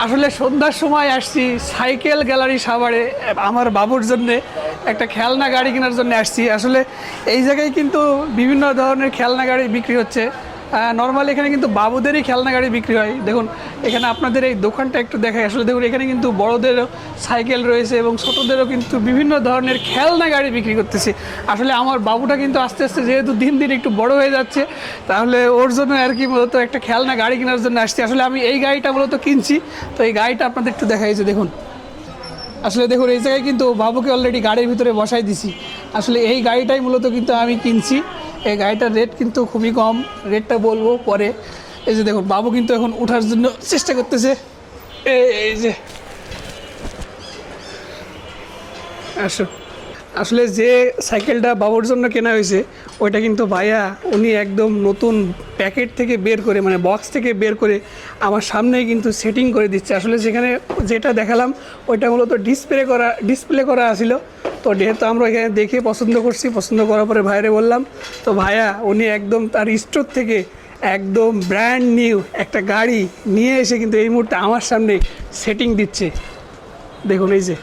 আসলে সন্ধ্যার সময় আসছি সাইকেল গ্যালারি সাভারে আমার বাবুর জন্য একটা খেলনা গাড়ি কেনার জন্য আসছি। আসলে এই জায়গায় কিন্তু বিভিন্ন ধরনের খেলনা গাড়ি বিক্রি হচ্ছে। নর্মালি এখানে কিন্তু বাবুদেরই খেলনা গাড়ি বিক্রি হয়। দেখুন এখানে আপনাদের এই দোকানটা একটু দেখাই। আসলে দেখুন এখানে কিন্তু বড়দেরও সাইকেল রয়েছে এবং ছোটোদেরও কিন্তু বিভিন্ন ধরনের খেলনা গাড়ি বিক্রি করতেছে। আসলে আমার বাবুটা কিন্তু আস্তে আস্তে যেহেতু দিন দিন একটু বড় হয়ে যাচ্ছে, তাহলে ওর জন্য আর কি মূলত একটা খেলনা গাড়ি কেনার জন্য আসছি। আসলে আমি এই গাড়িটা মূলত কিনছি, তো এই গাড়িটা আপনাদের একটু দেখাই যে দেখুন। আসলে দেখুন এই জায়গায় কিন্তু বাবুকে অলরেডি গাড়ির ভিতরে বসাই দিছি। আসলে এই গাড়িটাই মূলত কিন্তু আমি কিনছি। এই গাড়িটার রেট কিন্তু খুবই কম, রেটটা বলবো পরে। এই যে দেখুন বাবু কিন্তু এখন ওঠার জন্য চেষ্টা করতেছে। এই যে আসো, আসলে যে সাইকেলটা বাবুর জন্য কেনা হয়েছে ওইটা কিন্তু ভাইয়া উনি একদম নতুন প্যাকেট থেকে বের করে, মানে বক্স থেকে বের করে আমার সামনেই কিন্তু সেটিং করে দিচ্ছে। আসলে যেখানে যেটা দেখালাম ওইটা মূলত ডিসপ্লে করা আছিল। তো যেহেতু আমরা এখানে দেখে পছন্দ করছি, পছন্দ করার পরে ভাইয়ারে বললাম, তো ভাইয়া উনি একদম তার স্টোর থেকে একদম ব্র্যান্ড নিউ একটা গাড়ি নিয়ে এসে কিন্তু এই মুহূর্তে আমার সামনে সেটিং দিচ্ছে। দেখুন এই যে